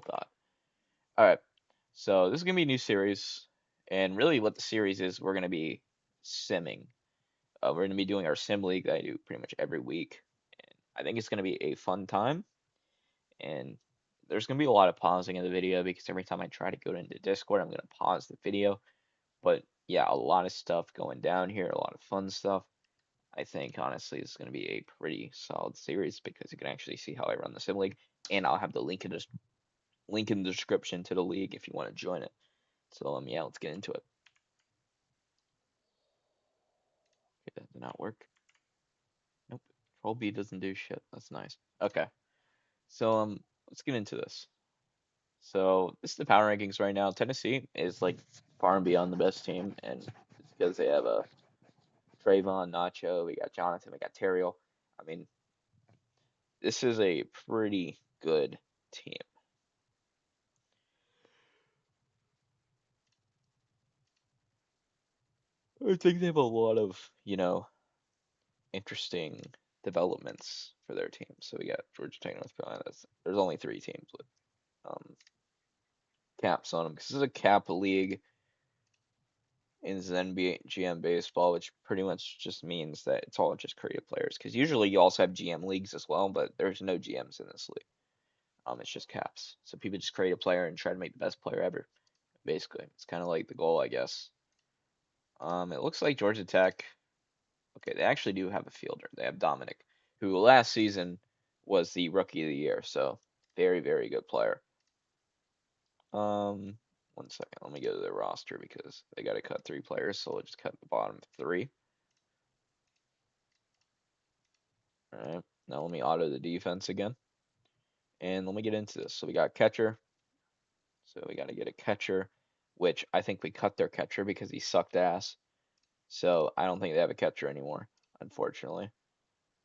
dot. All right. So this is gonna be a new series, and really, what the series is, we're gonna be simming. We're gonna be doing our sim league that I do pretty much every week, and I think it's gonna be a fun time. And there's gonna be a lot of pausing in the video because every time I try to go into Discord, I'm gonna pause the video. But yeah, a lot of stuff going down here, a lot of fun stuff. I think honestly it's going to be a pretty solid series because you can actually see how I run the sim league, and I'll have the link in the description to the league if you want to join it. So yeah, let's get into it. Okay, that did not work. Nope. Control B doesn't do shit. That's nice. Okay. So let's get into this. So this is the power rankings right now. Tennessee is like far and beyond the best team, and it's because they have a Trayvon, Nacho, we got Jonathan, we got Terriel. I mean, this is a pretty good team. I think they have a lot of, interesting developments for their team. So we got Georgia Tech, North Carolina. There's only three teams with um, caps on them because this is a cap league in the NBA GM baseball, which pretty much just means that it's all just creative players. Because usually you also have GM leagues as well, but there's no GMs in this league. It's just caps. So people just create a player and try to make the best player ever. Basically, it's kind of like the goal, I guess. It looks like Georgia Tech. Okay, they actually do have a fielder. They have Dominic, who last season was the rookie of the year. So very, very good player. Um, 1 second. Let me go to their roster because they got to cut three players. So we'll just cut the bottom three. All right. Now let me auto the defense again. And let me get into this. So we got catcher. So we got to get a catcher, which I think we cut their catcher because he sucked ass. So I don't think they have a catcher anymore, unfortunately.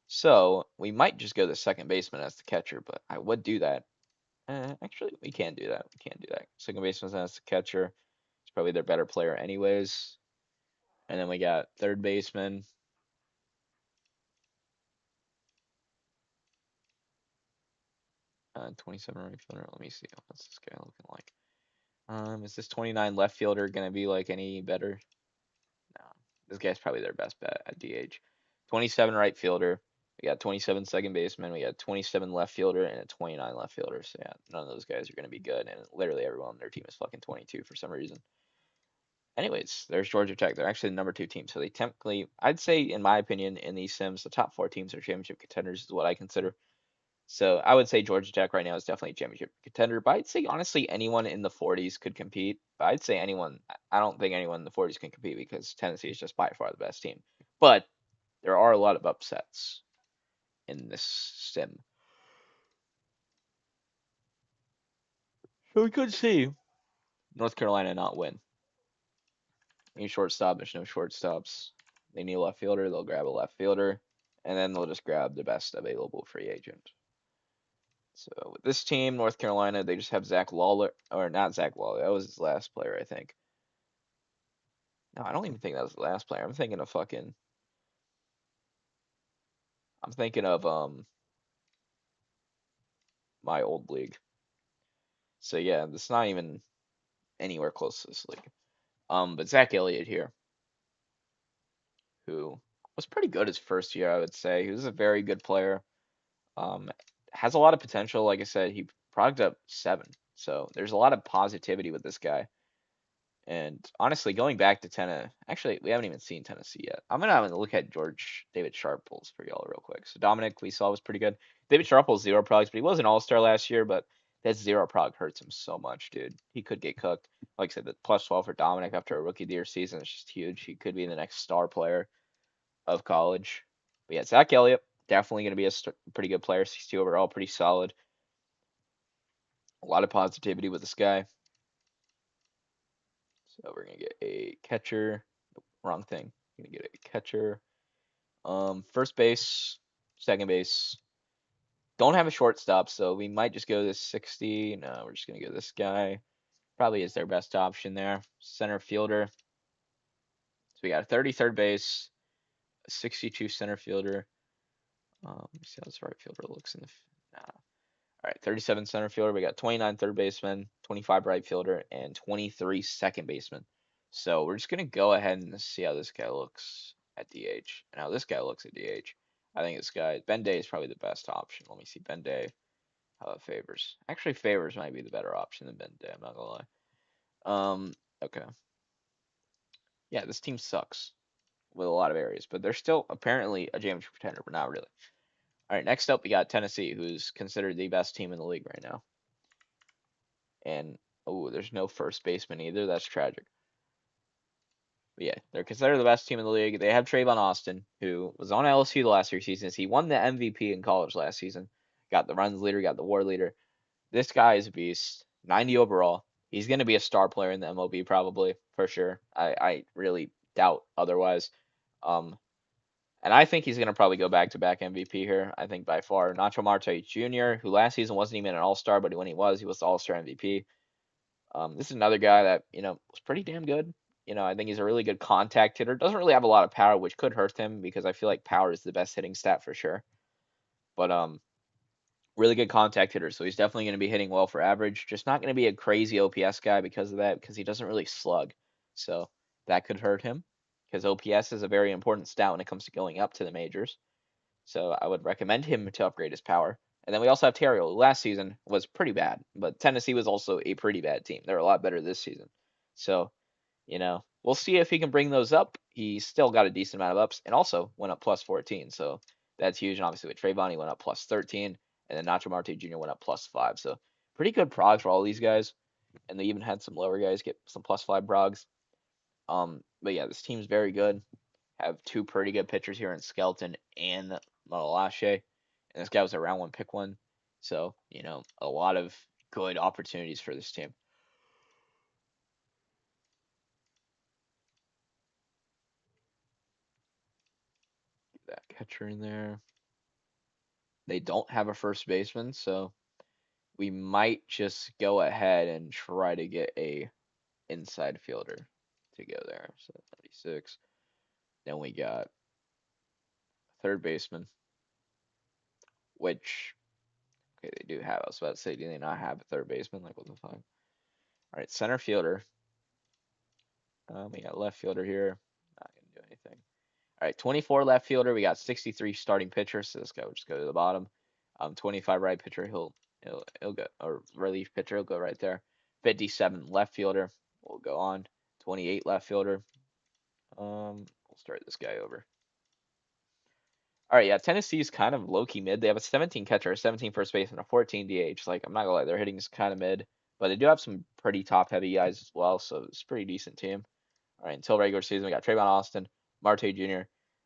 So we might just go the second baseman as the catcher, but I would do that. Actually, we can't do that. We can't do that. Second baseman as the catcher. He's probably their better player anyways. And then we got third baseman. 27 right fielder. Let me see. What's this guy looking like? Is this 29 left fielder gonna be like any better? No. This guy's probably their best bet at DH. 27 right fielder. We got 27 second baseman. We got 27 left fielder and a 29 left fielder. So yeah, none of those guys are going to be good. And literally everyone on their team is fucking 22 for some reason. Anyways, there's Georgia Tech. They're actually the number two team. So they technically, I'd say, in my opinion, in these sims, the top four teams are championship contenders, is what I consider. So I would say Georgia Tech right now is definitely a championship contender. But I'd say honestly anyone in the 40s could compete. But I'd say anyone. I don't think anyone in the 40s can compete because Tennessee is just by far the best team. But there are a lot of upsets in this sim. So we could see North Carolina not win. Any shortstop, there's no shortstops. They need a left fielder, they'll grab a left fielder, and then they'll just grab the best available free agent. So with this team, North Carolina, they just have Zach Lawler, or not Zach Lawler, that was his last player, I think. No, I don't even think that was the last player. I'm thinking of my old league. So yeah, it's not even anywhere close to this league. But Zach Elliott here, who was pretty good his first year, I would say. He was a very good player. Um, has a lot of potential. Like I said, he progged up 7. So there's a lot of positivity with this guy. And honestly, going back to Tennessee, actually, we haven't even seen Tennessee yet. I'm gonna have a look at George David Sharples for y'all real quick. So Dominic, we saw was pretty good. David Sharples 0 progs, but he was an All-Star last year. But that 0 prog hurts him so much, dude. He could get cooked. Like I said, the plus 12 for Dominic after a rookie of the year season is just huge. He could be the next star player of college. But yeah, Zach Elliott definitely gonna be a pretty good player. 62 overall, pretty solid. A lot of positivity with this guy. So we're gonna get a catcher. Nope, wrong thing. We're gonna get a catcher. First base, second base. Don't have a shortstop, so we might just go this 60. No, we're just gonna go this guy. Probably is their best option there. Center fielder. So we got a 30 third base, a 62 center fielder. Let me see how this right fielder looks in the. Nah. All All right, 37 center fielder. We got 29 third baseman, 25 right fielder, and 23 second baseman. So we're just gonna go ahead and see how this guy looks at DH and how this guy looks at DH. I think this guy Ben Day is probably the best option. Let me see Ben Day. How about Favors? Actually, Favors might be the better option than Ben Day. I'm not gonna lie. Okay. Yeah, this team sucks with a lot of areas, but they're still apparently a championship contender, but not really. All right, next up we got Tennessee, who's considered the best team in the league right now. And oh, there's no first baseman either. That's tragic. But yeah, they're considered the best team in the league. They have Trayvon Austin, who was on LSU the last 3 seasons. He won the MVP in college last season. Got the runs leader, got the WAR leader. This guy is a beast. 90 overall. He's going to be a star player in the MLB probably for sure. I really doubt otherwise. Um, and I think he's going to probably go back-to-back MVP here. I think by far. Nacho Marte Jr., who last season wasn't even an All-Star, but when he was the All-Star MVP. This is another guy that, was pretty damn good. I think he's a really good contact hitter. Doesn't really have a lot of power, which could hurt him because I feel like power is the best hitting stat for sure. But really good contact hitter, so he's definitely going to be hitting well for average. Just not going to be a crazy OPS guy because of that, because he doesn't really slug. So that could hurt him because OPS is a very important stat when it comes to going up to the majors. So I would recommend him to upgrade his power. And then we also have Terrio, who last season was pretty bad, but Tennessee was also a pretty bad team. They're a lot better this season. So, we'll see if he can bring those up. He's still got a decent amount of ups and also went up plus 14. So that's huge. And obviously with Trayvon, he went up plus 13. And then Nacho Marte Jr. went up plus 5. So pretty good progs for all these guys. And they even had some lower guys get some plus 5 progs. But yeah, this team's very good. Have two pretty good pitchers here in Skelton and Malalashe. And this guy was a round one pick one. So, a lot of good opportunities for this team. Get that catcher in there. They don't have a first baseman, so we might just go ahead and try to get a inside fielder to go there. So 36. Then we got third baseman, which okay, they do have. I was about to say, do they not have a third baseman? Like, what the fuck? All right, center fielder. We got left fielder here. Not gonna do anything. All right, 24 left fielder. We got 63 starting pitchers. So this guy will just go to the bottom. 25 right pitcher. He'll go, or relief pitcher. He'll go right there. 57 left fielder. We'll go on. 28 left fielder. We'll start this guy over. All right, yeah, Tennessee's kind of low-key mid. They have a 17 catcher, a 17 first base, and a 14 DH. Like, I'm not gonna lie, their hitting is kind of mid, but they do have some pretty top-heavy guys as well, so it's a pretty decent team. All right, until regular season, we got Trayvon Austin, Marte Jr.,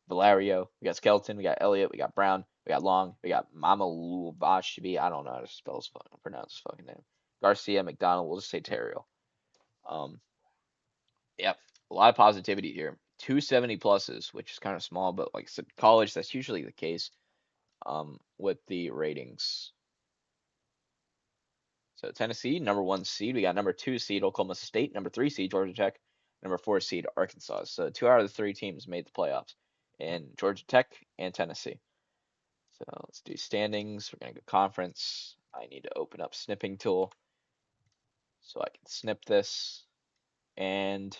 Valerio, we got Skelton, we got Elliott, we got Brown, we got Long, we got Mamalubashvi. I don't know how to pronounce his fucking name. Garcia, McDonald. We'll just say Terrio. Um, yep, a lot of positivity here. 270 pluses, which is kind of small, but like college, that's usually the case. With the ratings. So Tennessee, number 1 seed. We got number 2 seed Oklahoma State, number 3 seed Georgia Tech, number 4 seed Arkansas. So 2 out of the 3 teams made the playoffs, in Georgia Tech and Tennessee. So let's do standings. We're gonna go conference. I need to open up snipping tool so I can snip this. And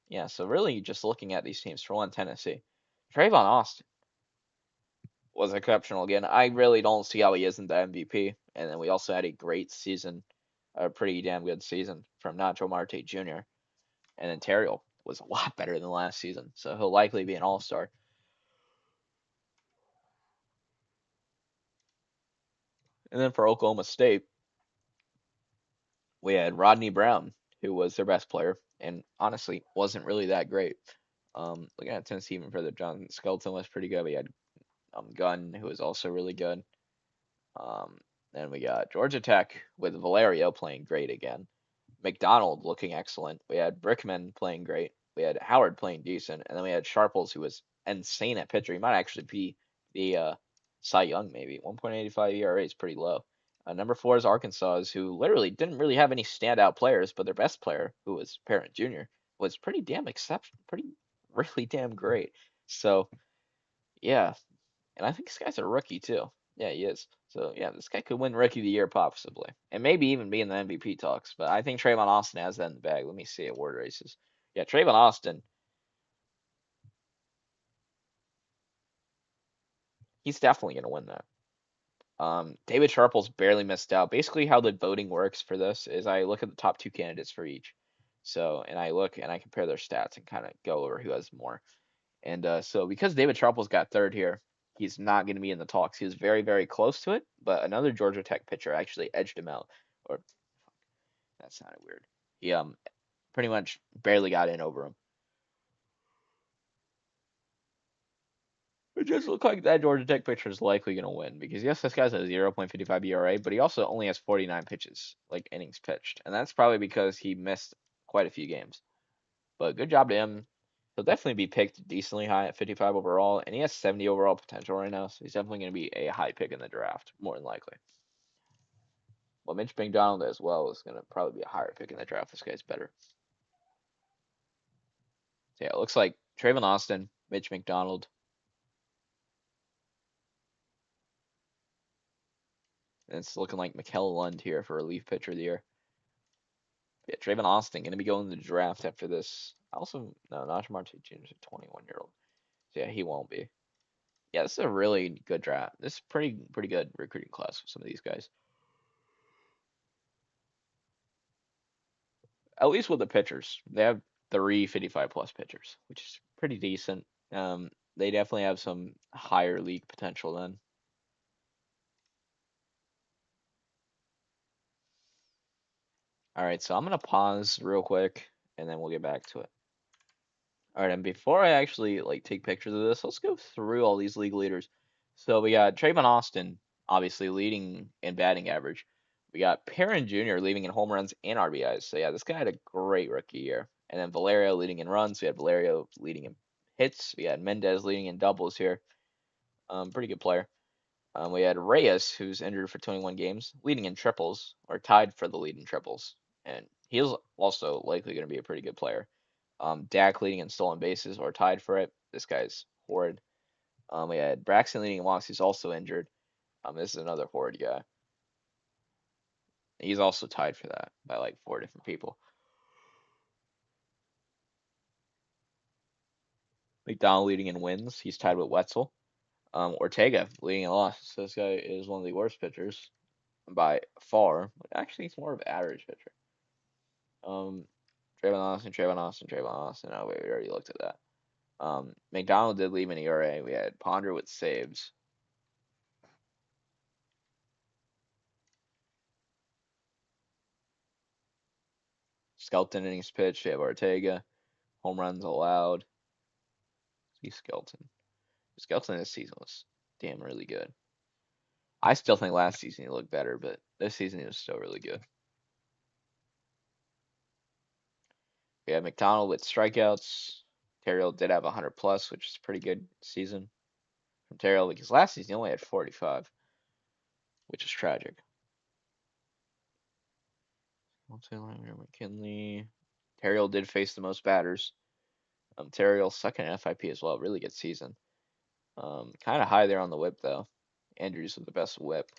yeah, so really just looking at these teams for one, Tennessee. Trayvon Austin was exceptional again. I really don't see how he isn't the MVP. And then we also had a great season, a pretty damn good season from Nacho Marte Jr. And then Terrell was a lot better than last season, so he'll likely be an All-Star. And then for Oklahoma State, we had Rodney Brown, who was their best player, and honestly wasn't really that great. Looking at Tennessee even further, John Skelton was pretty good. We had Gunn, who was also really good. Um, then we got Georgia Tech with Valerio playing great again. McDonald looking excellent. We had Brickman playing great. We had Howard playing decent, and then we had Sharples, who was insane at pitcher. He might actually be the Cy Young, maybe. 1.85 ERA is pretty low. Number 4 is Arkansas, who literally didn't really have any standout players, but their best player, who was Parent Jr., was pretty damn exceptional, really damn great. So, yeah, and I think this guy's a rookie too. Yeah, he is. So yeah, this guy could win Rookie of the Year possibly, and maybe even be in the MVP talks. But I think Trayvon Austin has that in the bag. Let me see award races. Yeah, Trayvon Austin, he's definitely gonna win that. David Sharple's barely missed out. Basically, how the voting works for this is I look at the top two candidates for each. So, and I look and I compare their stats and kind of go over who has more. And so, because David Sharple's got third here, he's not going to be in the talks. He was very, very close to it, but another Georgia Tech pitcher actually edged him out. Or that sounded weird. He pretty much barely got in over him. It just looked like that Georgia Tech pitcher is likely going to win because yes, this guy's a 0.55 ERA, but he also only has 49 pitches, like innings pitched, and that's probably because he missed quite a few games. But good job to him. He'll definitely be picked decently high at 55 overall, and he has 70 overall potential right now, so he's definitely going to be a high pick in the draft, more than likely. Well, Mitch McDonald as well is going to probably be a higher pick in the draft. This guy's better. So yeah, it looks like Trayvon Austin, Mitch McDonald, and it's looking like Mikael Lund here for relief pitcher of the year. Yeah, Trayvon Austin going to be going to the draft after this. Also, no, Nash Martinez is a 21-year-old. So yeah, he won't be. Yeah, this is a really good draft. This is pretty good recruiting class for some of these guys. At least with the pitchers, they have three 55 plus pitchers, which is pretty decent. They definitely have some higher league potential then. All right, so I'm gonna pause real quick and then we'll get back to it. All right, and before I actually like take pictures of this, let's go through all these league leaders. So we got Trayvon Austin, obviously leading in batting average. We got Perrin Jr. leading in home runs and RBIs. So yeah, this guy had a great rookie year. And then Valerio leading in runs. We had Valerio leading in hits. We had Mendez leading in doubles here. Pretty good player. We had Reyes, who's injured for 21 games, leading in triples, or tied for the lead in triples. And he's also likely going to be a pretty good player. Dak leading in stolen bases, or tied for it. This guy's horrid. We had Braxton leading in walks. He's also injured. This is another horrid guy. He's also tied for that by like four different people. McDonald leading in wins. He's tied with Wetzel. Ortega leading in losses. So this guy is one of the worst pitchers by far. Actually, he's more of an average pitcher. Um, Trayvon Austin, Trayvon Austin, Trayvon Austin. Oh, wait, we already looked at that. McDonald did leave an ERA. We had Ponder with saves. Skelton innings pitched. We have Ortega. Home runs allowed. See Skelton. Skelton this season was damn really good. I still think last season he looked better, but this season he was still really good. We have McDonald with strikeouts. Terrill did have 100 plus, which is a pretty good season from Terrill because last season he only had 45, which is tragic. McKinley. Terrill did face the most batters. Terrill second in FIP as well. Really good season. Kind of high there on the whip though. Andrews with the best whip.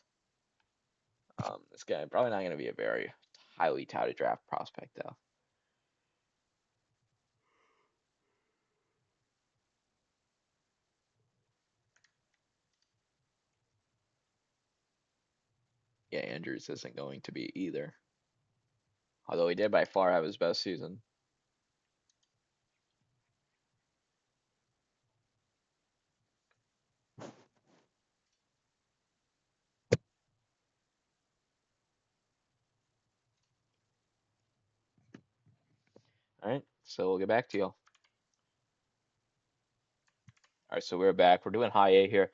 This guy probably not going to be a very highly touted draft prospect though. Yeah, Andrews isn't going to be either. Although he did by far have his best season. All right, so we'll get back to you. All right, so we're back. We're doing high A here.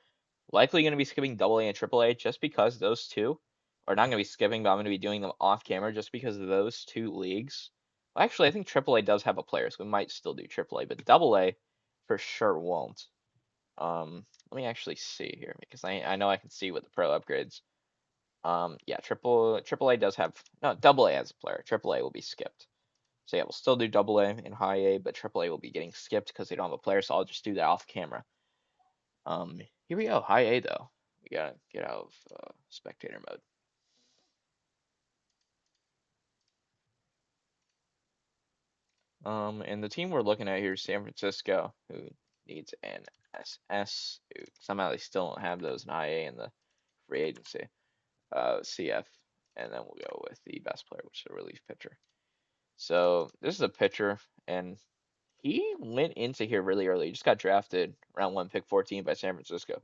Likely going to be skipping double A and triple A just because those two are not going to be skipping, but I'm going to be doing them off camera just because of those two leagues. Well, actually, I think triple A does have a player, so we might still do triple A, but double A for sure won't. Let me actually see here because I know I can see with the pro upgrades. Yeah, triple A does have no double A has a player. Triple A will be skipped. So yeah, we'll still do double A and high A, but triple A will be getting skipped because they don't have a player. So I'll just do that off camera. Here we go, high A though. We gotta get out of spectator mode. And the team we're looking at here is San Francisco, who needs an SS. Who somehow they still don't have those in IA in the free agency. CF, and then we'll go with the best player, which is a relief pitcher. So this is a pitcher, and he went into here really early. He just got drafted round one, pick 14 by San Francisco.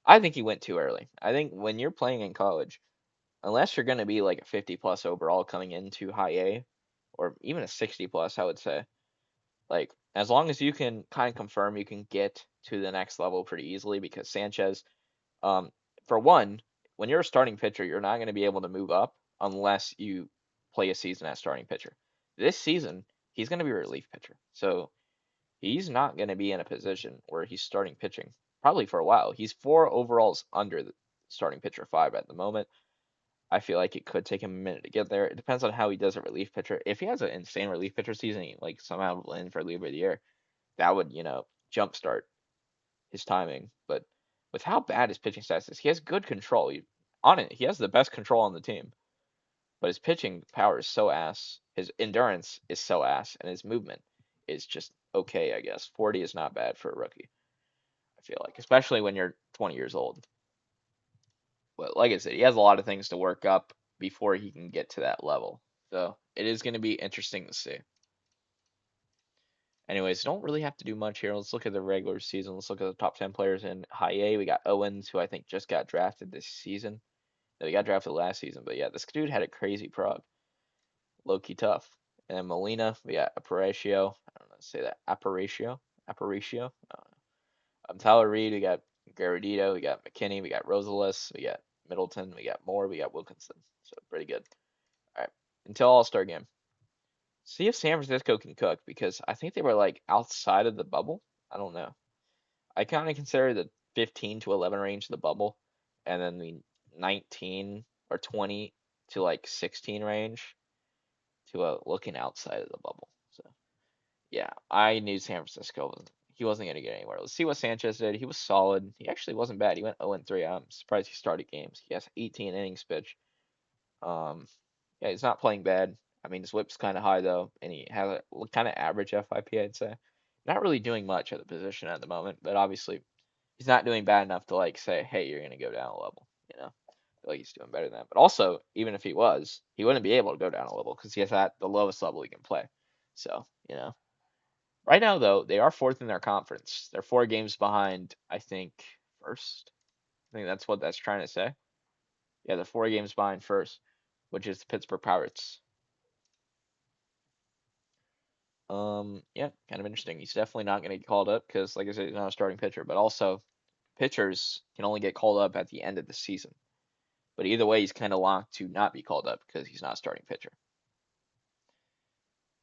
I think he went too early. I think when you're playing in college, unless you're going to be like a 50 plus overall coming into high A, or even a 60 plus, I would say, like as long as you can kind of confirm you can get to the next level pretty easily, because Sanchez, um, for one, when you're a starting pitcher, you're not going to be able to move up unless you play a season as starting pitcher. This season, he's going to be a relief pitcher. So he's not going to be in a position where he's starting pitching probably for a while. He's 4 overalls under the starting pitcher 5 at the moment. I feel like it could take him a minute to get there. It depends on how he does a relief pitcher. If he has an insane relief pitcher season, he like somehow win for reliever of the year, that would, jumpstart his timing. But with how bad his pitching stats is, he has good control. On it, he has the best control on the team. But his pitching power is so ass. His endurance is so ass, and his movement is just okay, I guess. 40 is not bad for a rookie, I feel like, especially when you're 20 years old. But like I said, he has a lot of things to work up before he can get to that level. So it is going to be interesting to see. Anyways, don't really have to do much here. Let's look at the regular season. Let's look at the top 10 players in high A. We got Owens, who I think just got drafted this season. No, he got drafted last season, but yeah, this dude had a crazy prog. Low key tough. And then Molina, we got Aparicio. I don't know how to say that. Aparicio? Aparicio? I don't know. Tyler Reed, we got Garredito, we got McKinney, we got Rosales, we got Middleton, we got Moore, we got Wilkinson. So pretty good. All right. Until All-Star game. See if San Francisco can cook, because I think they were like outside of the bubble. I don't know. I kind of consider the 15 to 11 range the bubble, and then the 19 or 20 to like 16 range to looking outside of the bubble. So yeah, I knew San Francisco he wasn't going to get anywhere. Let's see what Sanchez did. He was solid. He actually wasn't bad. He went 0-3. I'm surprised he started games. He has 18 innings pitched. Um, yeah, he's not playing bad. I mean, his whip's kind of high though, and he has a kind of average FIP, I'd say. Not really doing much at the position at the moment, but obviously he's not doing bad enough to like say, hey, you're gonna go down a level. I feel like he's doing better than that. But also, even if he was, he wouldn't be able to go down a level because he has at the lowest level he can play. So, right now though, they are fourth in their conference. They're 4 games behind, I think, first. I think that's what that's trying to say. Yeah, they're 4 games behind first, which is the Pittsburgh Pirates. Yeah, kind of interesting. He's definitely not going to get called up because, like I said, he's not a starting pitcher. But also, pitchers can only get called up at the end of the season. But either way, he's kind of locked to not be called up because he's not a starting pitcher.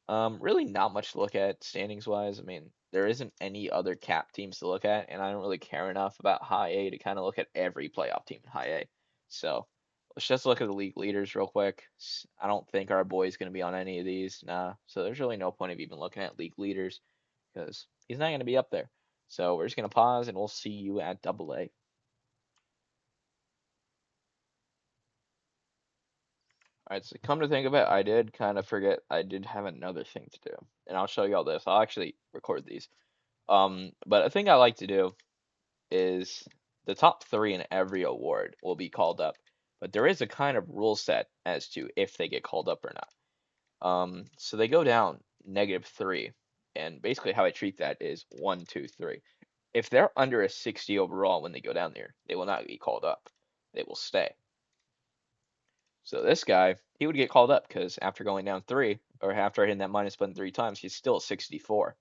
Really not much to look at standings wise. I mean, there isn't any other cap teams to look at, and I don't really care enough about high A to kind of look at every playoff team in high A. So let's just look at the league leaders real quick. I don't think our boy's going to be on any of these. Nah. So there's really no point of even looking at league leaders because he's not going to be up there. So we're just going to pause and we'll see you at double A. All right, so come to think of it, I did kind of forget I did have another thing to do. And I'll show you all this. I'll actually record these. But a thing I like to do is the top 3 in every award will be called up. But there is a kind of rule set as to if they get called up or not. So they go down -3. And basically how I treat that is 1, 2, 3. If they're under a 60 overall when they go down there, they will not be called up. They will stay. So this guy, he would get called up because after going down 3, or after hitting that minus button 3 times, he's still 64.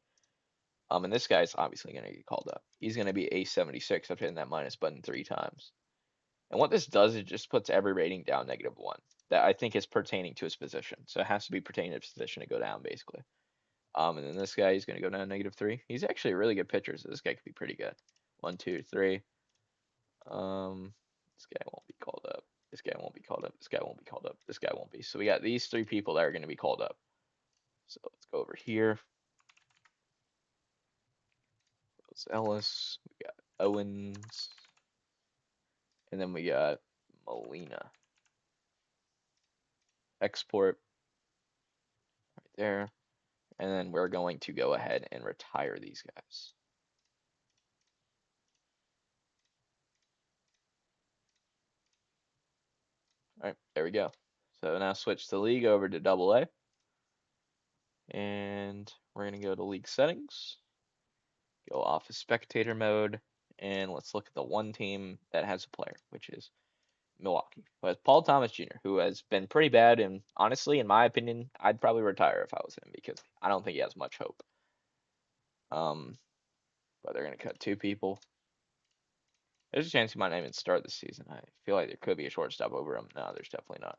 And this guy's obviously going to get called up. He's going to be a 76 after hitting that minus button 3 times. And what this does is it just puts every rating down -1 that I think is pertaining to his position. So it has to be pertaining to his position to go down, basically. And then this guy, he's going to go down -3. He's actually a really good pitcher, so this guy could be pretty good. 1, 2, 3. This guy won't be called up. This guy won't be called up. This guy won't be called up. This guy won't be. So we got these 3 people that are going to be called up. So let's go over here. Ellis. We got Owens. And then we got Molina. Export right there. And then we're going to go ahead and retire these guys. All right, there we go. So now switch the league over to Double A. And we're going to go to league settings, go off of spectator mode, and let's look at the one team that has a player, which is Milwaukee. But Paul Thomas Jr., who has been pretty bad, and honestly, in my opinion, I'd probably retire if I was him because I don't think he has much hope. But they're going to cut two people. There's a chance he might not even start this season. I feel like there could be a shortstop over him. No, there's definitely not.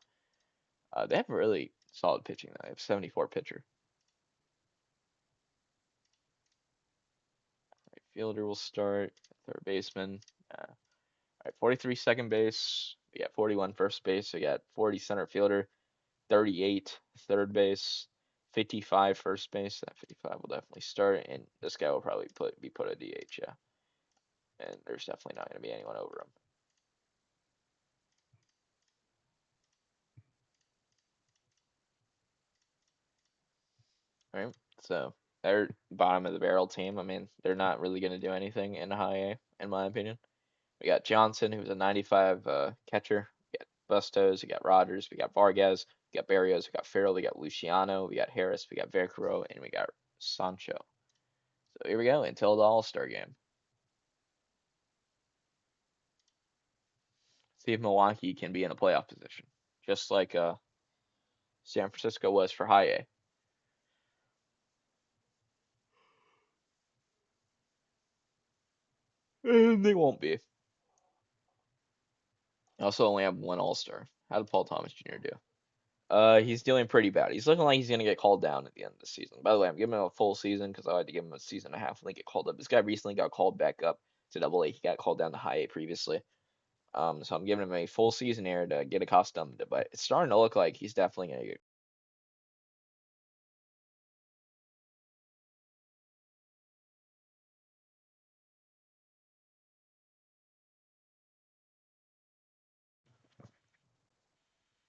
They have really solid pitching, though. They have 74 pitcher. Right fielder will start. Third baseman. All right, 43 second base. We got 41 first base. We got 40 center fielder. 38 third base. 55 first base. That 55 will definitely start, and this guy will probably be put at DH. Yeah, and there's definitely not going to be anyone over him. Right? So they're bottom of the barrel team. I mean, they're not really going to do anything in high A, in my opinion. We got Johnson, who's a 95 catcher. We got Bustos. We got Rogers. We got Vargas. We got Barrios. We got Farrell. We got Luciano. We got Harris. We got Vaquero, and we got Sancho. So here we go until the All Star game. See if Milwaukee can be in a playoff position, just like San Francisco was for high A. And they won't be. They also only have one All Star. How did Paul Thomas Jr. do? He's doing pretty bad. He's looking like he's gonna get called down at the end of the season. By the way, I'm giving him a full season because I like to give him a season and a half when they get called up. This guy recently got called back up to Double A. He got called down to High A previously. So I'm giving him a full season here to get accustomed. But it's starting to look like he's definitely gonna get.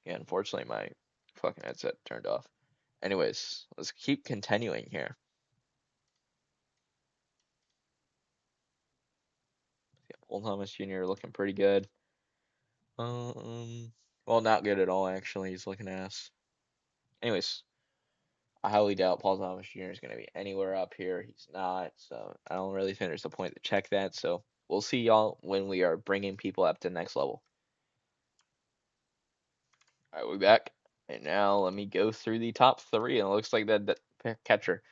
Yeah, unfortunately, my fucking headset turned off. Anyways, let's keep continuing here. Yeah, Paul Thomas Jr. looking pretty good. Well, not good at all actually. He's looking ass. Anyways, I highly doubt Paul Thomas Jr. is going to be anywhere up here. He's not, so I don't really think there's a point to check that. So we'll see y'all when we are bringing people up to the next level. All right, we're back. And now let me go through the top three. And it looks like that catcher.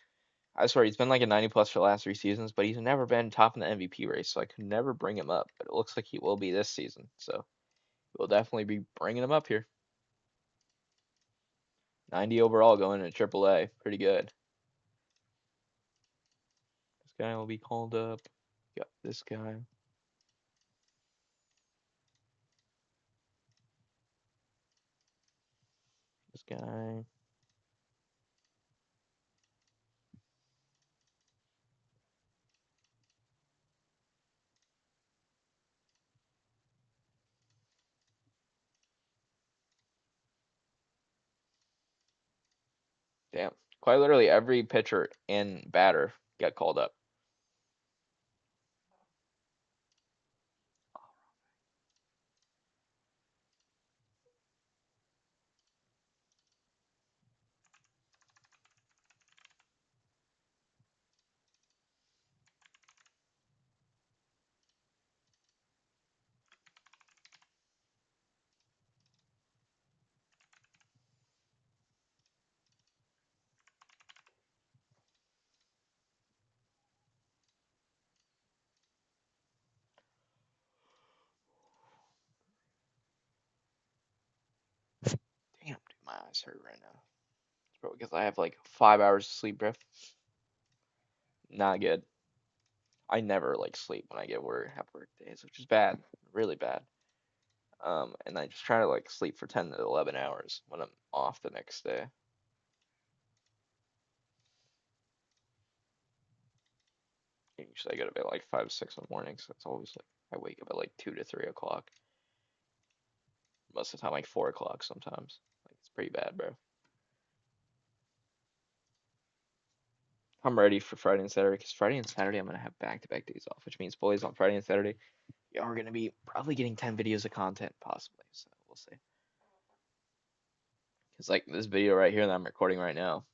I swear he's been like a 90 plus for the last 3 seasons, but he's never been top in the MVP race. So I could never bring him up. But it looks like he will be this season. So we'll definitely be bringing him up here. 90 overall going to AAA. Pretty good. This guy will be called up. Got this guy. This guy. Damn. Quite literally every pitcher and batter got called up. Damn, dude, my eyes hurt right now. It's probably because I have like 5 hours of sleep, bro. Not good. I never like sleep when I have work days, which is bad, really bad. And I just try to like sleep for 10 to 11 hours when I'm off the next day. Usually I go to bed like 5, 6 in the morning, so it's always like I wake up at like 2 to 3 o'clock. most of the time like 4 o'clock sometimes. Like it's pretty bad, bro. I'm ready for Friday and Saturday because Friday and Saturday I'm gonna have back-to-back days off, which means boys on Friday and Saturday, yeah, we're gonna be probably getting 10 videos of content possibly. So we'll see. Because like this video right here that I'm recording right now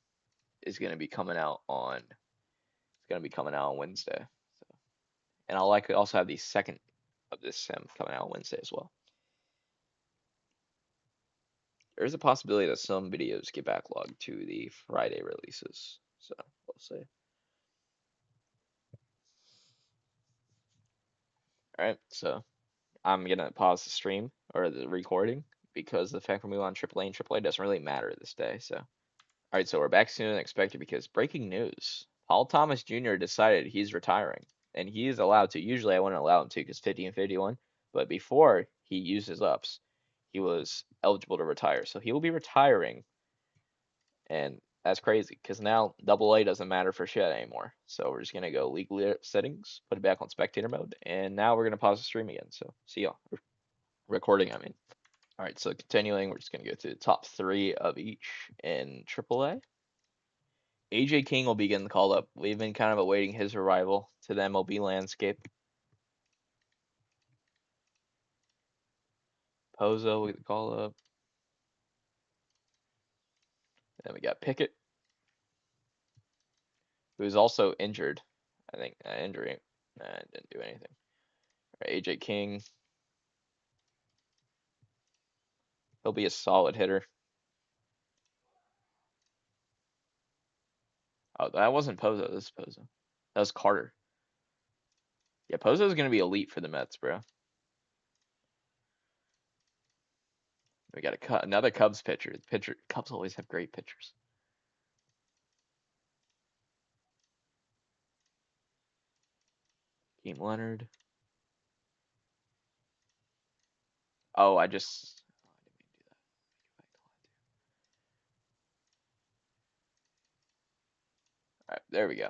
is gonna be coming out on Wednesday. So and I'll likely also have the second of this sim coming out on Wednesday as well. There's a possibility that some videos get backlogged to the Friday releases. So we'll see. All right, so I'm gonna pause the stream or the recording because the fact we're moving on AAA and AAA doesn't really matter this day. So, all right, so we're back sooner than expected because breaking news: Paul Thomas Jr. decided he's retiring, and he is allowed to. Usually, I wouldn't allow him to because 50 and 51, but before he used his ups, he was eligible to retire. So he will be retiring, and that's crazy because now Double A doesn't matter for shit anymore. So we're just gonna go legal settings, put it back on spectator mode, and now we're gonna pause the stream again. So see y'all. Recording, I mean. All right, so continuing, we're just going to go through the top three of each in AAA. AJ King will begin the call up. We've been kind of awaiting his arrival to the MLB landscape. Pozo will get the call up. Then we got Pickett, who's also injured. I think injury didn't do anything. All right, AJ King, he'll be a solid hitter. Oh, that wasn't Pozo. This is Pozo. That was Carter. Yeah, Pozo's going to be elite for the Mets, bro. We got another Cubs pitcher. Cubs always have great pitchers. Game Leonard. Oh, I just. Oh, I didn't mean to do that. All right, there we go.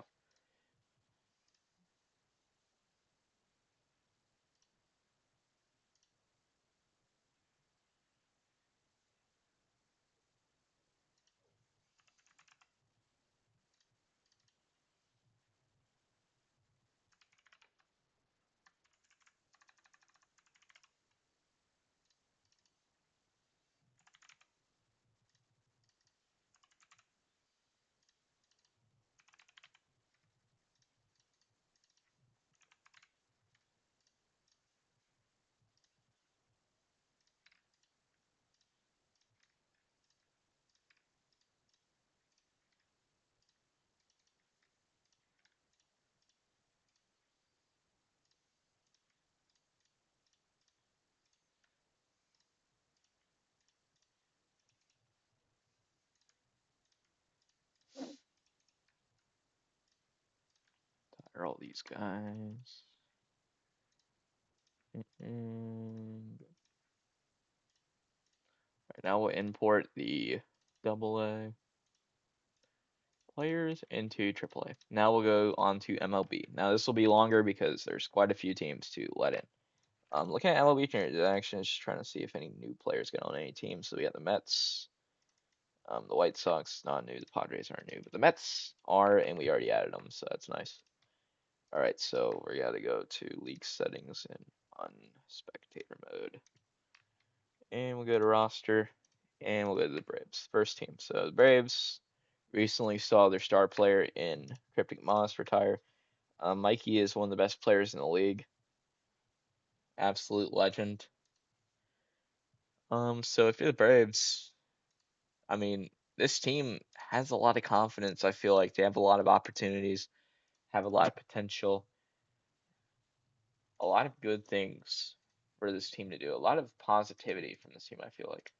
Are all these guys? Right now we'll import the AA players into AAA. Now we'll go on to MLB. Now this will be longer because there's quite a few teams to let in. Looking at MLB transactions, just trying to see if any new players get on any team. So we have the Mets, the White Sox, not new. The Padres aren't new, but the Mets are, and we already added them, so that's nice. All right, so we got to go to league settings and on spectator mode. And we'll go to roster, and we'll go to the Braves. First team. So the Braves recently saw their star player in Cryptic Moss retire. Mikey is one of the best players in the league. Absolute legend. So if you're the Braves, I mean, this team has a lot of confidence. I feel like they have a lot of opportunities, have a lot of potential, a lot of good things for this team to do. A lot of positivity from this team, I feel like.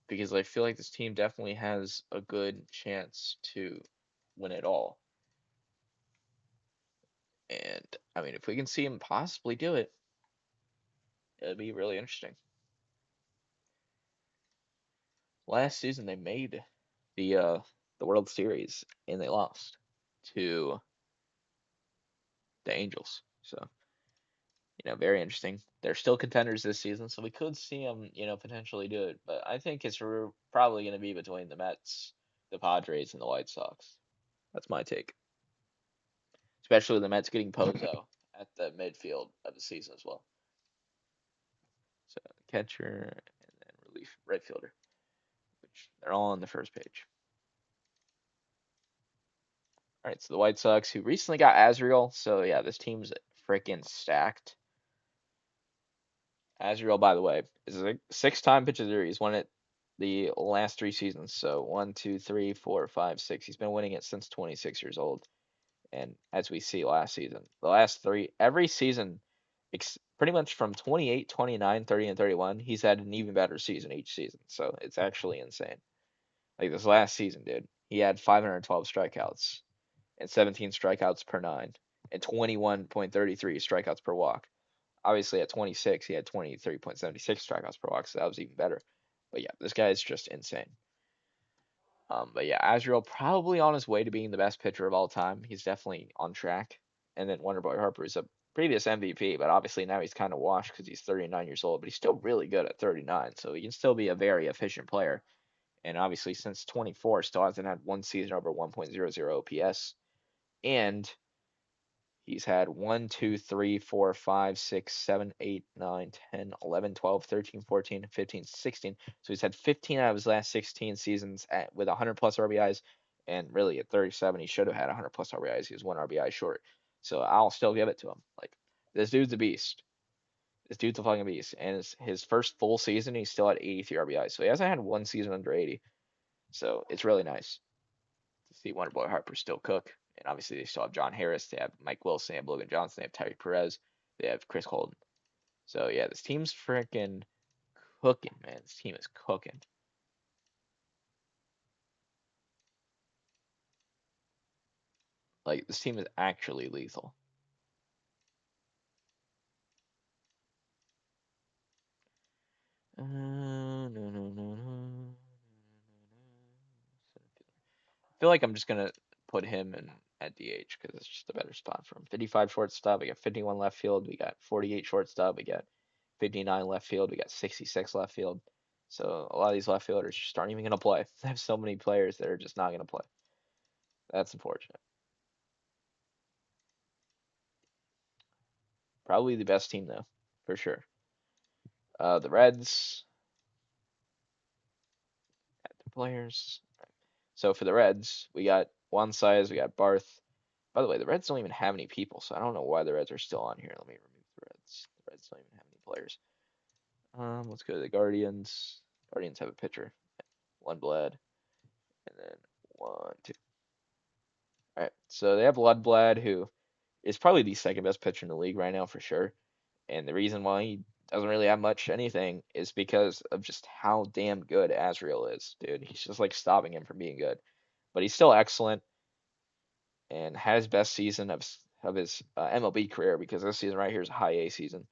Because I feel like this team definitely has a good chance to win it all. And I mean, if we can see him possibly do it, it'd be really interesting. Last season they made the World Series and they lost to the Angels. So Very interesting. They're still contenders this season, so we could see them, potentially do it. But I think it's probably going to be between the Mets, the Padres, and the White Sox. That's my take. Especially with the Mets getting Pozo at the midfield of the season as well. So catcher and then relief right fielder, which they're all on the first page. All right, so the White Sox, who recently got Azriel. So yeah, this team's freaking stacked. Azriel, by the way, is a six-time pitcher of the year. He's won it the last three seasons. So one, two, three, four, five, six. He's been winning it since 26 years old. And as we see last season, the last three, every season, pretty much from 28, 29, 30, and 31, he's had an even better season each season. So it's actually insane. Like this last season, dude, he had 512 strikeouts and 17 strikeouts per nine and 21.33 strikeouts per walk. Obviously, at 26, he had 23.76 strikeouts per walk, so that was even better. But yeah, this guy is just insane. But yeah, Azrael probably on his way to being the best pitcher of all time. He's definitely on track. And then Wonderboy Harper is a previous MVP, but obviously now he's kind of washed because he's 39 years old, but he's still really good at 39, so he can still be a very efficient player. And obviously, since 24, still hasn't had one season over 1.00 OPS. And he's had 1, 2, 3, 4, 5, 6, 7, 8, 9, 10, 11, 12, 13, 14, 15, 16. So he's had 15 out of his last 16 seasons with 100 plus RBIs. And really, at 37, he should have had 100 plus RBIs. He was one RBI short. So I'll still give it to him. Like, this dude's a beast. This dude's a fucking beast. And his first full season, he's still at 83 RBIs. So he hasn't had one season under 80. So it's really nice to see Wonderboy Harper still cook. And obviously, they still have John Harris. They have Mike Wilson. They have Logan Johnson. They have Tyree Perez. They have Chris Holden. So yeah, this team's freaking cooking, man. This team is cooking. Like this team is actually lethal. No, no, no, no. I feel like I'm just gonna put him in at DH because it's just a better spot for him. 55 shortstop. We got 51 left field. We got 48 shortstop. We got 59 left field. We got 66 left field. So a lot of these left fielders just aren't even gonna play. I have so many players that are just not gonna play. That's unfortunate. Probably the best team though, for sure. The Reds. Add the players. So for the Reds, we got Juan Saez, we got Barth. By the way, the Reds don't even have any people, so I don't know why the Reds are still on here. Let me remove the Reds. The Reds don't even have any players. Let's go to the Guardians. Guardians have a pitcher, Lundblad, and then 1, 2. All right, so they have Lundblad, who is probably the second best pitcher in the league right now for sure. And the reason why he doesn't really have much anything is because of just how damn good Azriel is, dude. He's just like stopping him from being good, but he's still excellent and had his best season of his MLB career because this season right here is a high A season.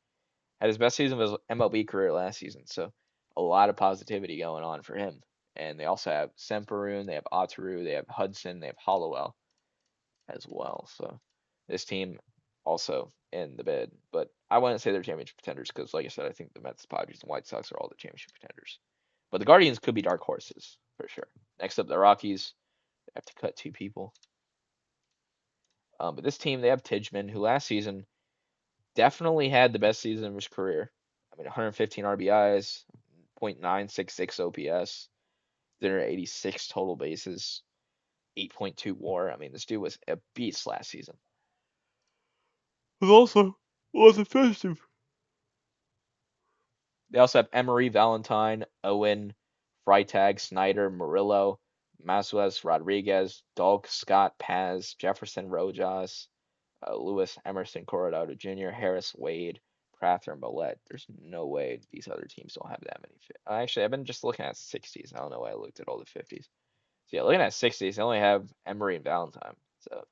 Had his best season of his MLB career last season, so a lot of positivity going on for him. And they also have Semperoon, they have Ataru, they have Hudson, they have Hollowell as well. So this team also in the bid, but I wouldn't say they're championship contenders because, like I said, I think the Mets, Padres, and White Sox are all the championship contenders. But the Guardians could be dark horses for sure. Next up, the Rockies. They have to cut two people. But this team, they have Tijman, who last season definitely had the best season of his career. I mean, 115 RBIs, .966 OPS, 386 total bases, 8.2 WAR. I mean, this dude was a beast last season. But also was effective. They also have Emery, Valentine, Owen, Freitag, Snyder, Murillo, Masuez, Rodriguez, Dolk, Scott, Paz, Jefferson, Rojas, Lewis, Emerson, Coronado Jr., Harris, Wade, Prather, and Millette. There's no way these other teams don't have that many. Actually, I've been just looking at 60s. I don't know why I looked at all the 50s. So yeah, looking at 60s, they only have Emery and Valentine. So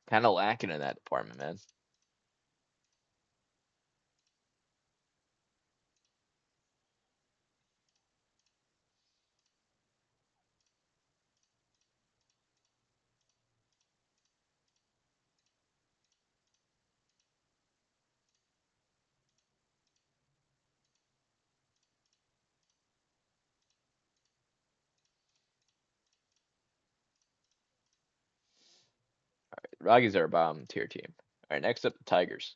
kind of lacking in that department, man. Rockies are a bottom tier team. All right, next up the Tigers.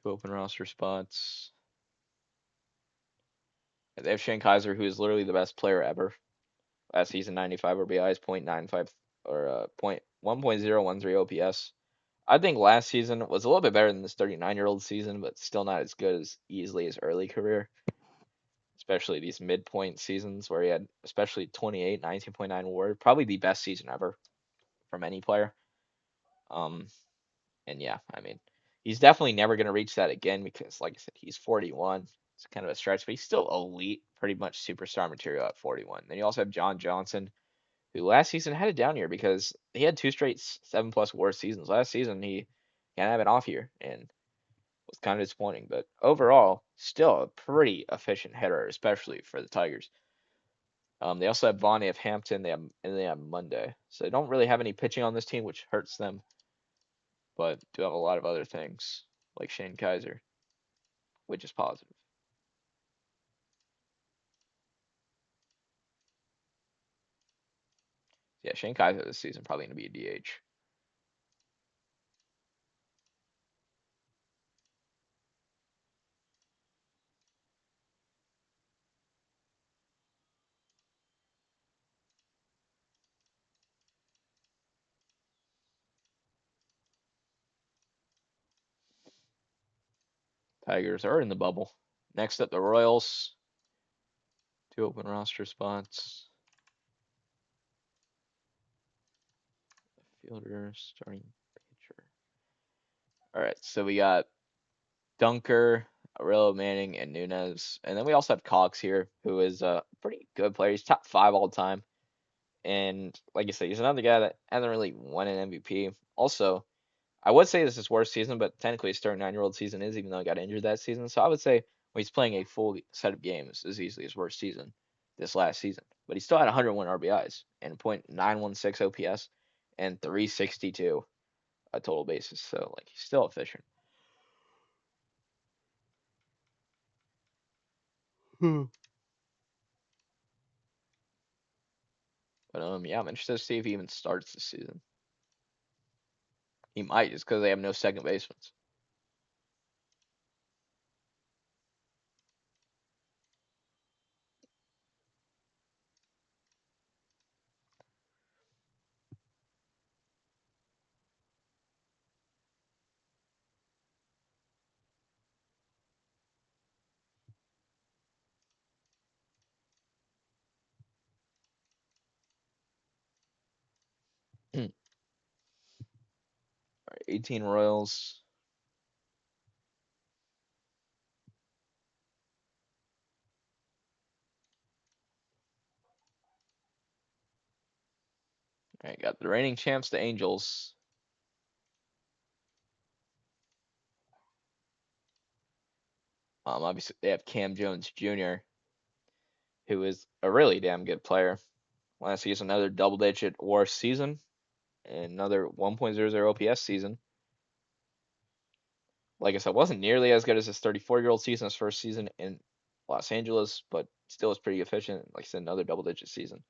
Two open roster spots. They have Shane Kaiser, who is literally the best player ever. Last season, 95 RBIs, .95 or point 1.013 OPS. I think last season was a little bit better than this 39-year-old season, but still not as good as easily his early career, especially these midpoint seasons where he had especially 28, 19.9 WAR, probably the best season ever from any player. Um, and yeah, I mean, he's definitely never going to reach that again because, like I said, he's 41. It's kind of a stretch, but he's still elite, pretty much superstar material at 41. Then you also have John Johnson, who last season had a down year because he had two straight 7+ WAR seasons. Last season, he kind of have an off year and was kind of disappointing, but overall, still a pretty efficient hitter, especially for the Tigers. They also have Vaughn, they have Hampton, they have Monday. So they don't really have any pitching on this team, which hurts them, but do have a lot of other things like Shane Kaiser, which is positive. Yeah, Shane Kaiser this season probably going to be a DH. Tigers are in the bubble. Next up, the Royals. Two open roster spots. Fielder, starting pitcher. All right, so we got Dunker, Aurelio Manning, and Nunez. And then we also have Cox here, who is a pretty good player. He's top 5 all time. And like you said, he's another guy that hasn't really won an MVP. Also, I would say this is his worst season, but technically his 39-year-old season is, even though he got injured that season. So I would say when he's playing a full set of games, is easily his worst season this last season. But he still had 101 RBIs and .916 OPS and 362 a total basis. So like he's still efficient. Hmm. But yeah, I'm interested to see if he even starts this season. He might, just because they have no second baseman. All right, 18 Royals. All right, got the reigning champs, the Angels. Obviously they have Cam Jones Jr., who is a really damn good player. Last season, another double-digit WAR season, and another 1.00 OPS season. Like I said, wasn't nearly as good as his 34-year-old season, his first season in Los Angeles, but still was pretty efficient. Like I said, another double-digit season.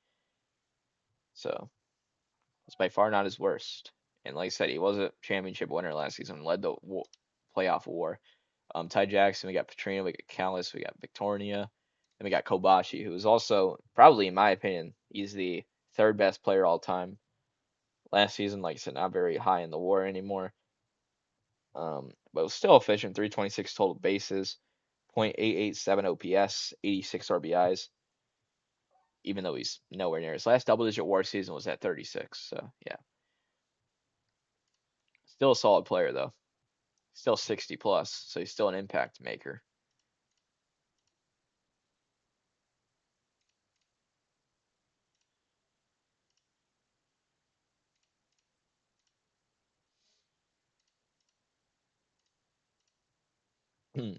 So it's by far not his worst. And like I said, he was a championship winner last season, led the playoff war. Ty Jackson, we got Petrino, we got Callis, we got Victoria, and we got Kobashi, who is also probably, in my opinion, he's the third best player all time. Last season, like I said, not very high in the war anymore. But was still efficient, 326 total bases, .887 OPS, 86 RBIs, even though he's nowhere near his last double-digit WAR season was at 36. So yeah, still a solid player though. Still 60 plus, so he's still an impact maker.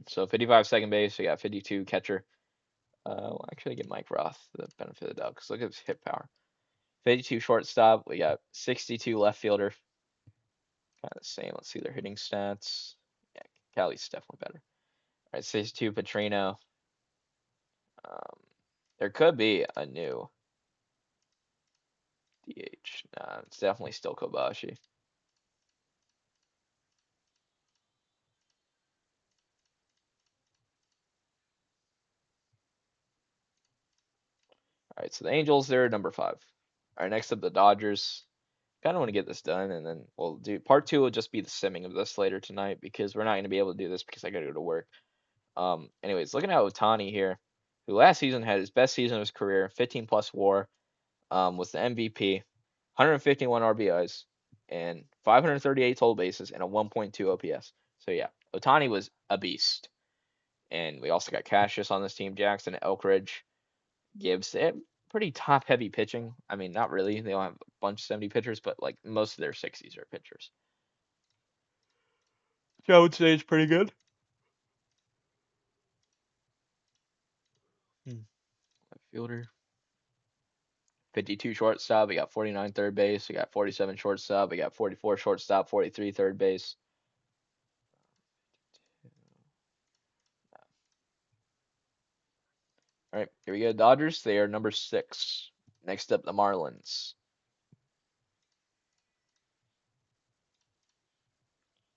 So 55 second base, we got 52 catcher. We'll actually give Mike Roth the benefit of the doubt because look at his hit power. 52 shortstop. We got 62 left fielder. Kind of the same. Let's see their hitting stats. Yeah, Cali's definitely better. All right, 62 Petrino. Um, there could be a new DH. DH. It's definitely still Kobashi. All right, so the Angels, they're number 5. All right, next up the Dodgers. Kind of want to get this done, and then we'll do part 2. Will just be the simming of this later tonight because we're not going to be able to do this because I got to go to work. Anyways, looking at Otani here, who last season had his best season of his career, 15 plus WAR, was the MVP, 151 RBIs, and 538 total bases, and a 1.2 OPS. So yeah, Otani was a beast. And we also got Cassius on this team, Jackson, Elkridge, Gibbs. They have pretty top heavy pitching. I mean, not really. They don't have a bunch of 70 pitchers, but like most of their 60s are pitchers. So I would say it's pretty good. Hmm. Left fielder. 52 shortstop. We got 49 third base. We got 47 shortstop. We got 44 shortstop, 43 third base. All right, here we go. Dodgers. They are number 6. Next up, the Marlins.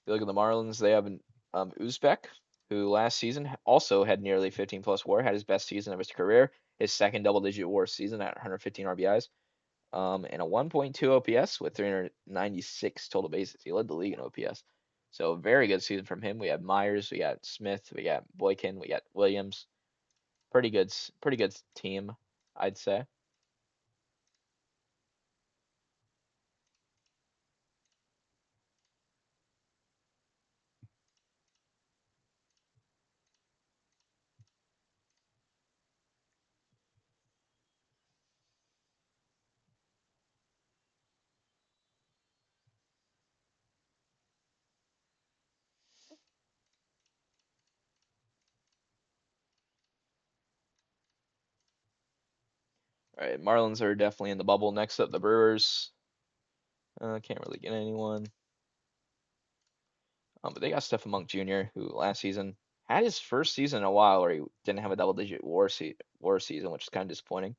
If you look at the Marlins, they have an Uzbek, who last season also had nearly 15 plus WAR, had his best season of his career, his second double-digit WAR season at 115 RBIs, and a 1.2 OPS with 396 total bases. He led the league in OPS. So very good season from him. We have Myers, we got Smith, we got Boykin, we got Williams. Pretty good team, I'd say. All right, Marlins are definitely in the bubble. Next up, the Brewers. Can't really get anyone. But they got Stephen Monk Jr., who last season had his first season in a while where he didn't have a double-digit WAR season, which is kind of disappointing.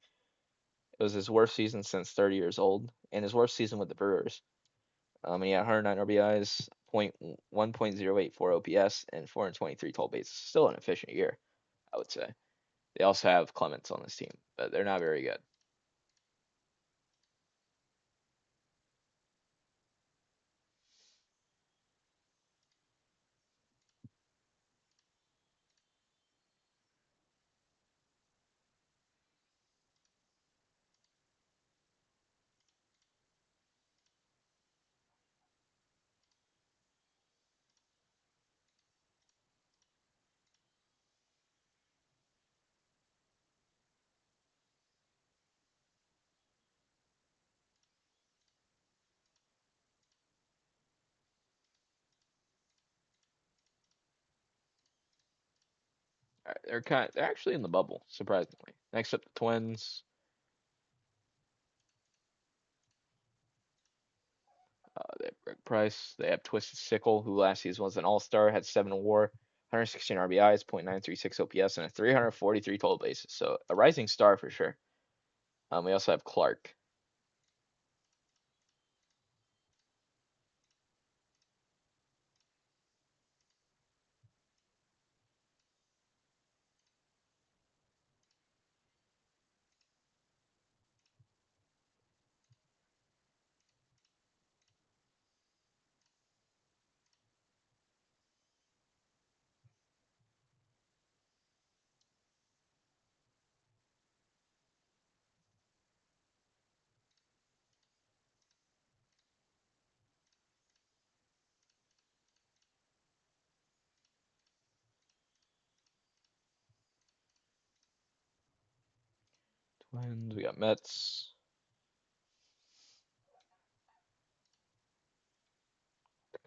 It was his worst season since 30 years old, and his worst season with the Brewers. He had 109 RBIs, 1.084 OPS, and 423 total bases. Still an efficient year, I would say. They also have Clements on this team, but they're not very good. They're actually in the bubble, surprisingly. Next up, the Twins. They have Greg Price. They have Twisted Sickle, who last season was an All-Star, had 7 WAR, 116 RBIs, .936 OPS, and a 343 total bases. So a rising star for sure. We also have Clark. Twins. We got Mets.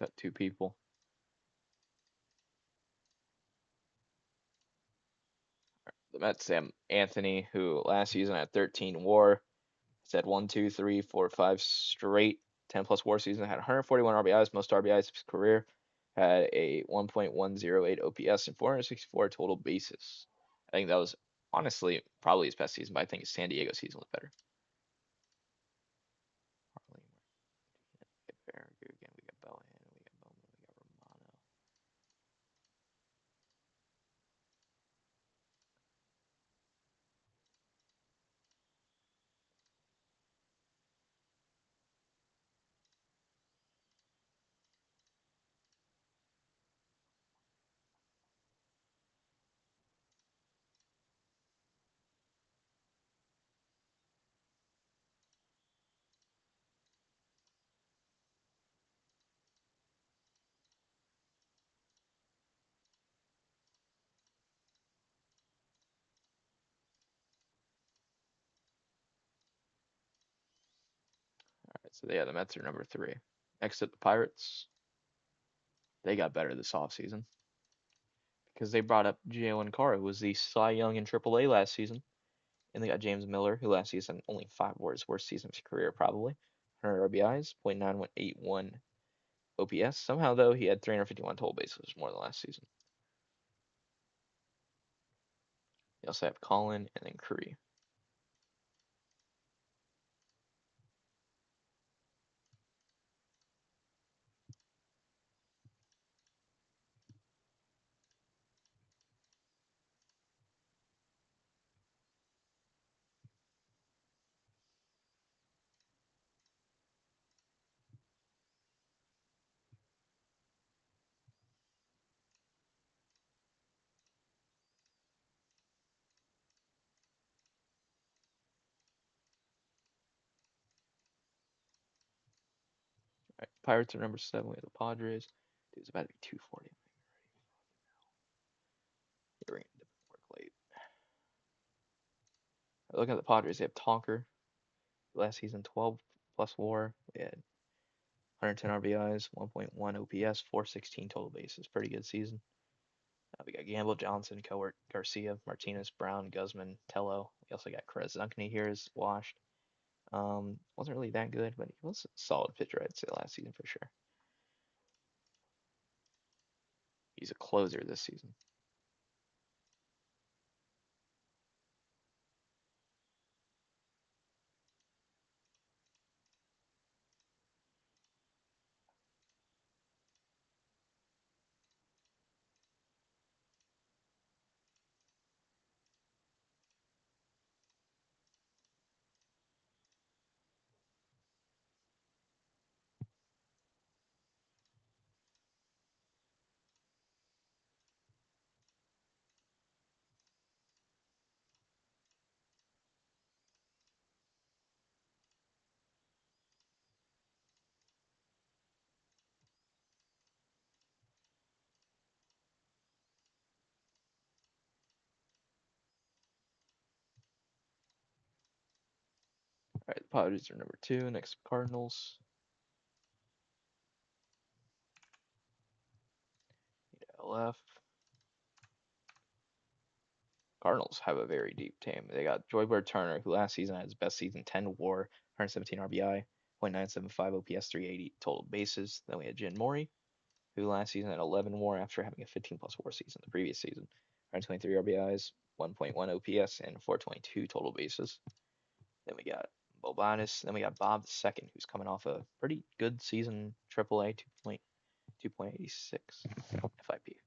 Got 2 people. The Mets have Anthony, who last season had 13 WAR. He's had 1, 2, 3, 4, 5 straight 10 plus WAR season. Had 141 RBIs, most RBIs of his career. Had a 1.108 OPS and 464 total bases. I think that was honestly probably his best season, but I think his San Diego season was better. So yeah, the Mets are number 3. Next up, the Pirates. They got better this offseason because they brought up Jalen Carr, who was the Cy Young in AAA last season. And they got James Miller, who last season only 5 wars, worst season of his career probably. 100 RBIs, .9181 OPS. Somehow though, he had 351 total bases, more than last season. You also have Colin and then Curry. Right, Pirates are number 7. We have the Padres. Dude's about to be 240. We're gonna work late. Looking at the Padres, they have Tonker. Last season, 12 plus WAR. They had 110 RBIs, 1.1 OPS, 416 total bases. Pretty good season. We got Gamble, Johnson, Cowart, Garcia, Martinez, Brown, Guzman, Tello. We also got Chris Dunkney here is washed. Wasn't really that good, but he was a solid pitcher, I'd say, last season for sure. He's a closer this season. All right, the Padres are number 2. Next, Cardinals. LF. Cardinals have a very deep team. They got Joyber Turner, who last season had his best season, 10 WAR, 117 RBI, .975 OPS, 380 total bases. Then we had Jin Mori, who last season had 11 WAR after having a 15 plus WAR season the previous season, 123 RBIs, 1.1 OPS, and 422 total bases. Then we got Bobanis. Then we got Bob II, who's coming off a pretty good season, AAA, 2.86 FIP.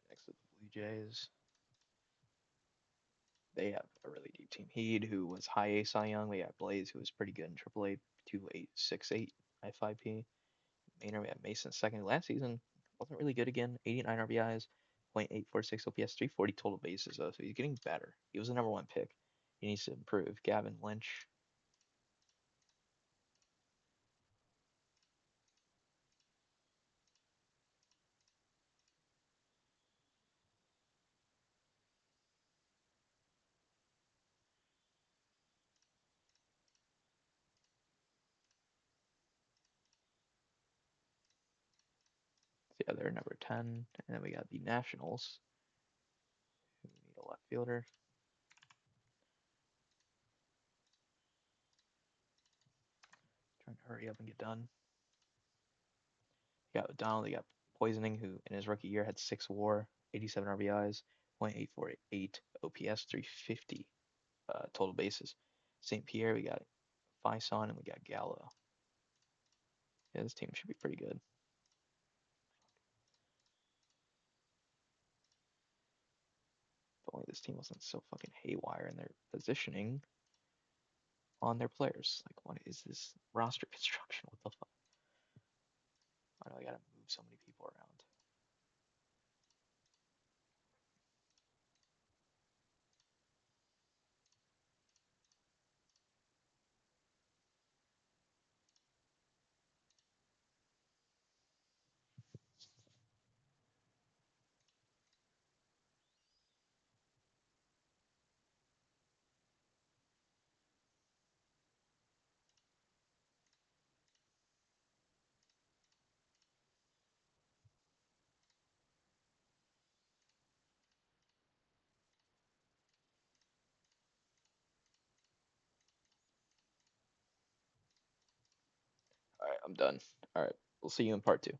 Next to the Blue Jays. They have a really deep team. Heed, who was high A Cy Young. We got Blaze, who was pretty good in AAA, 2.868 FIP. Maynard, we have Mason second. Last season, wasn't really good again. 89 RBIs, .846 OPS, 340 total bases, though, so he's getting better. He was the number 1 pick. He needs to improve. Gavin Lynch. Yeah, they're number 10. And then we got the Nationals. We need a left fielder. Trying to hurry up and get done. You got O'Donnell, you got Poisoning, who in his rookie year had 6 WAR, 87 RBIs, .848 OPS, 350 total bases. St. Pierre, we got Faison, and we got Gallo. Yeah, this team should be pretty good. If only this team wasn't so fucking haywire in their positioning on their players. Like, what is this roster construction? What the fuck? I know I gotta move so many people around. All right, I'm done. All right, we'll see you in part 2.